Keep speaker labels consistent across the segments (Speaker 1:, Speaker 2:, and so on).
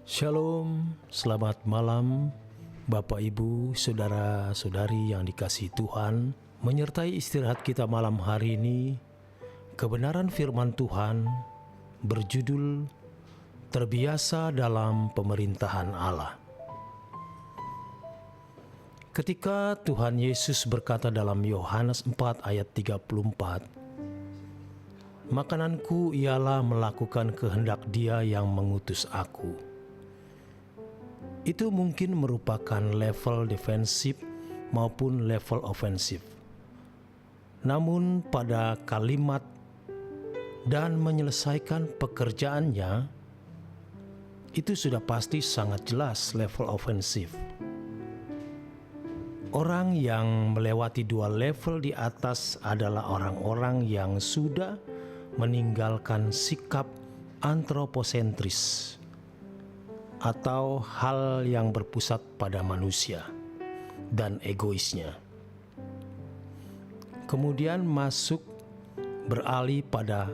Speaker 1: Shalom, selamat malam Bapak Ibu, Saudara-saudari yang dikasihi Tuhan. Menyertai istirahat kita malam hari ini, kebenaran firman Tuhan berjudul Terbiasa dalam Pemerintahan Allah. Ketika Tuhan Yesus berkata dalam Yohanes 4 ayat 34, "Makananku ialah melakukan kehendak Dia yang mengutus aku." Itu mungkin merupakan level defensif maupun level ofensif. Namun pada kalimat "dan menyelesaikan pekerjaannya" itu sudah pasti sangat jelas level ofensif. Orang yang melewati dua level di atas adalah orang-orang yang sudah meninggalkan sikap antroposentris atau hal yang berpusat pada manusia dan egoisnya. Kemudian masuk beralih pada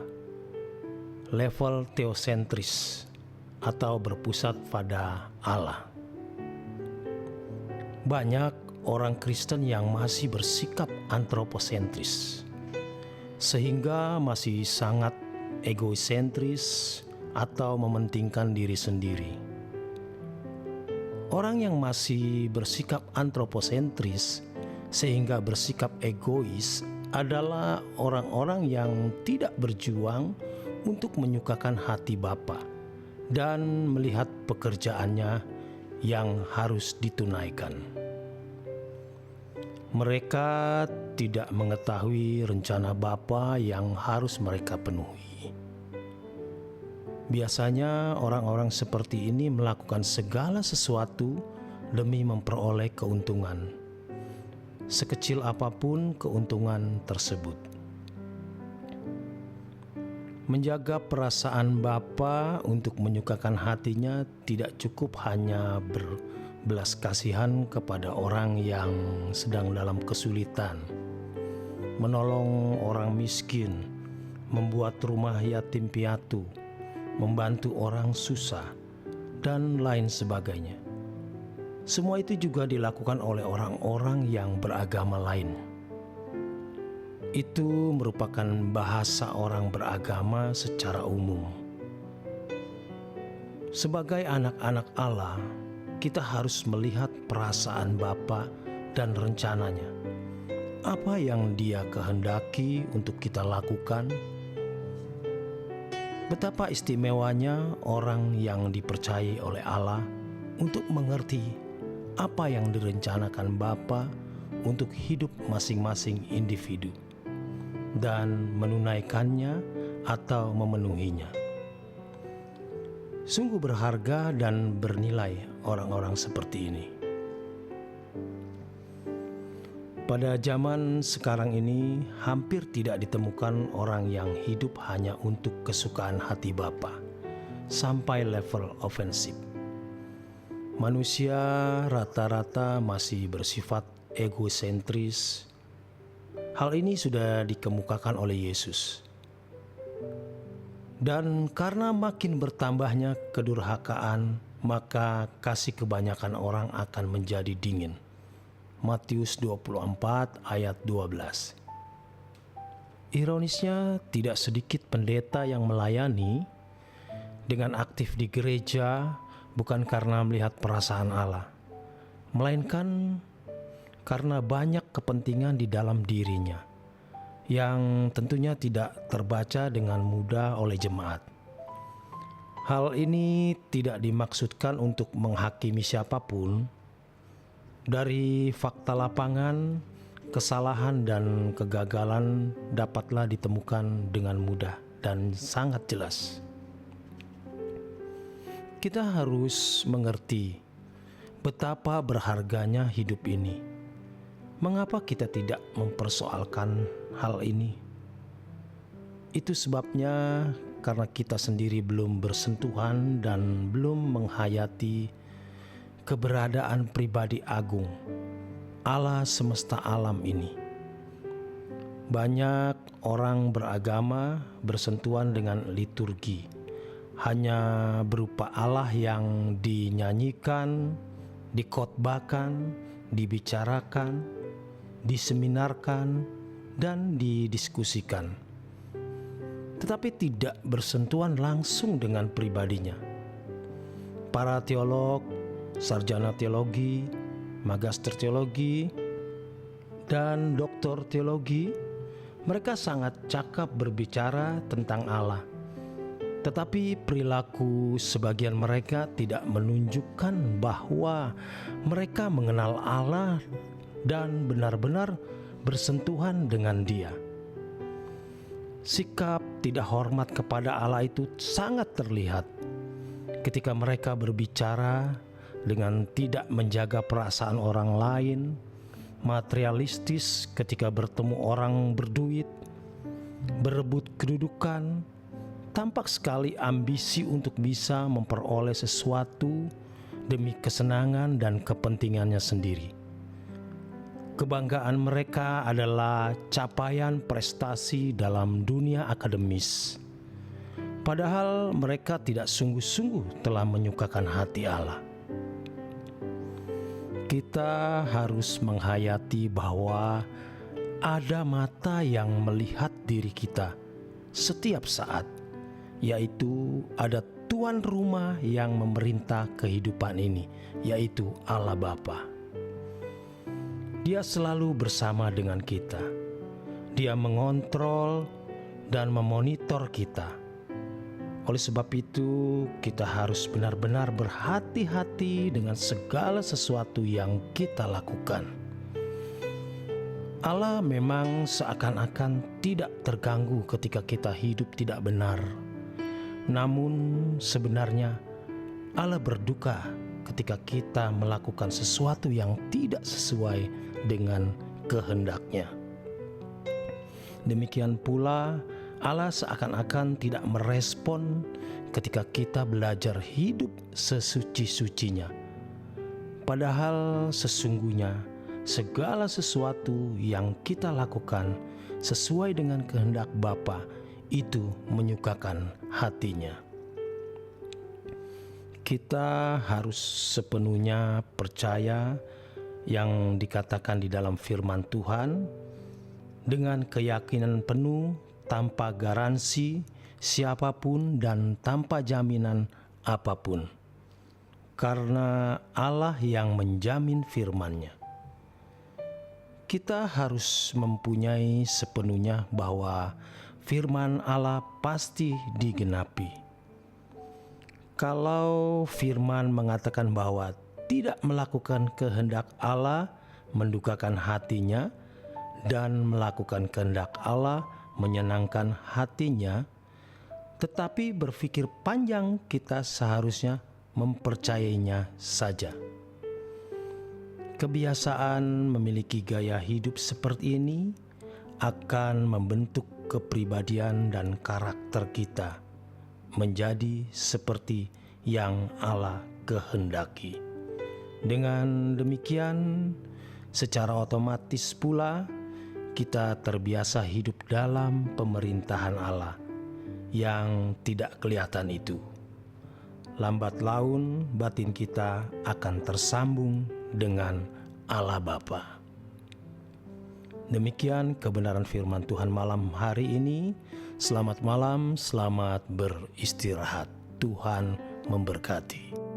Speaker 1: level teosentris atau berpusat pada Allah. Banyak orang Kristen yang masih bersikap antroposentris, sehingga masih sangat egosentris atau mementingkan diri sendiri. Orang yang masih bersikap antroposentris sehingga bersikap egois adalah orang-orang yang tidak berjuang untuk menyukakan hati Bapa dan melihat pekerjaannya yang harus ditunaikan. Mereka tidak mengetahui rencana Bapa yang harus mereka penuhi. Biasanya orang-orang seperti ini melakukan segala sesuatu demi memperoleh keuntungan, sekecil apapun keuntungan tersebut. Menjaga perasaan Bapa untuk menyukakan hatinya tidak cukup hanya berbelas kasihan kepada orang yang sedang dalam kesulitan, menolong orang miskin, membuat rumah yatim piatu, membantu orang susah, dan lain sebagainya. Semua itu juga dilakukan oleh orang-orang yang beragama lain. Itu merupakan bahasa orang beragama secara umum. Sebagai anak-anak Allah, kita harus melihat perasaan Bapa dan rencananya. Apa yang Dia kehendaki untuk kita lakukan? Betapa istimewanya orang yang dipercayai oleh Allah untuk mengerti apa yang direncanakan Bapa untuk hidup masing-masing individu dan menunaikannya atau memenuhinya. Sungguh berharga dan bernilai orang-orang seperti ini. Pada zaman sekarang ini hampir tidak ditemukan orang yang hidup hanya untuk kesukaan hati Bapa sampai level ofensif. Manusia rata-rata masih bersifat egosentris. Hal ini sudah dikemukakan oleh Yesus. Dan karena makin bertambahnya kedurhakaan, maka kasih kebanyakan orang akan menjadi dingin. Matius 24 ayat 12. Ironisnya, tidak sedikit pendeta yang melayani dengan aktif di gereja bukan karena melihat perasaan Allah, melainkan karena banyak kepentingan di dalam dirinya yang tentunya tidak terbaca dengan mudah oleh jemaat. Hal ini tidak dimaksudkan untuk menghakimi siapapun. Dari fakta lapangan, kesalahan dan kegagalan dapatlah ditemukan dengan mudah dan sangat jelas. Kita harus mengerti betapa berharganya hidup ini. Mengapa kita tidak mempersoalkan hal ini? Itu sebabnya karena kita sendiri belum bersentuhan dan belum menghayati keberadaan pribadi agung Allah semesta alam ini. Banyak orang beragama bersentuhan dengan liturgi, hanya berupa Allah yang dinyanyikan, dikhotbahkan, dibicarakan, diseminarkan, dan didiskusikan, tetapi tidak bersentuhan langsung dengan pribadinya. Para teolog, sarjana teologi, magister teologi, dan doktor teologi, mereka sangat cakap berbicara tentang Allah. Tetapi perilaku sebagian mereka tidak menunjukkan bahwa mereka mengenal Allah dan benar-benar bersentuhan dengan Dia. Sikap tidak hormat kepada Allah itu sangat terlihat ketika mereka berbicara dengan tidak menjaga perasaan orang lain, materialistis ketika bertemu orang berduit, berebut kedudukan, tampak sekali ambisi untuk bisa memperoleh sesuatu demi kesenangan dan kepentingannya sendiri. Kebanggaan mereka adalah capaian prestasi dalam dunia akademis, padahal mereka tidak sungguh-sungguh telah menyukakan hati Allah. Kita harus menghayati bahwa ada mata yang melihat diri kita setiap saat, yaitu ada tuan rumah yang memerintah kehidupan ini, yaitu Allah Bapa. Dia selalu bersama dengan kita. Dia mengontrol dan memonitor kita. Oleh sebab itu, kita harus benar-benar berhati-hati dengan segala sesuatu yang kita lakukan. Allah memang seakan-akan tidak terganggu ketika kita hidup tidak benar. Namun sebenarnya Allah berduka ketika kita melakukan sesuatu yang tidak sesuai dengan kehendak-Nya. Demikian pula Allah seakan-akan tidak merespon ketika kita belajar hidup sesuci-sucinya. Padahal sesungguhnya segala sesuatu yang kita lakukan sesuai dengan kehendak Bapa itu menyukakan hati-Nya. Kita harus sepenuhnya percaya yang dikatakan di dalam firman Tuhan dengan keyakinan penuh, tanpa garansi siapapun dan tanpa jaminan apapun, karena Allah yang menjamin firman-Nya. Kita harus mempunyai sepenuhnya bahwa firman Allah pasti digenapi. Kalau firman mengatakan bahwa tidak melakukan kehendak Allah mendukakan hati-Nya, dan melakukan kehendak Allah menyenangkan hati-Nya, tetapi berpikir panjang kita seharusnya mempercayainya saja. Kebiasaan memiliki gaya hidup seperti ini akan membentuk kepribadian dan karakter kita menjadi seperti yang Allah kehendaki. Dengan demikian, secara otomatis pula kita terbiasa hidup dalam pemerintahan Allah yang tidak kelihatan itu. Lambat laun batin kita akan tersambung dengan Allah Bapa. Demikian kebenaran firman Tuhan malam hari ini. Selamat malam, selamat beristirahat. Tuhan memberkati.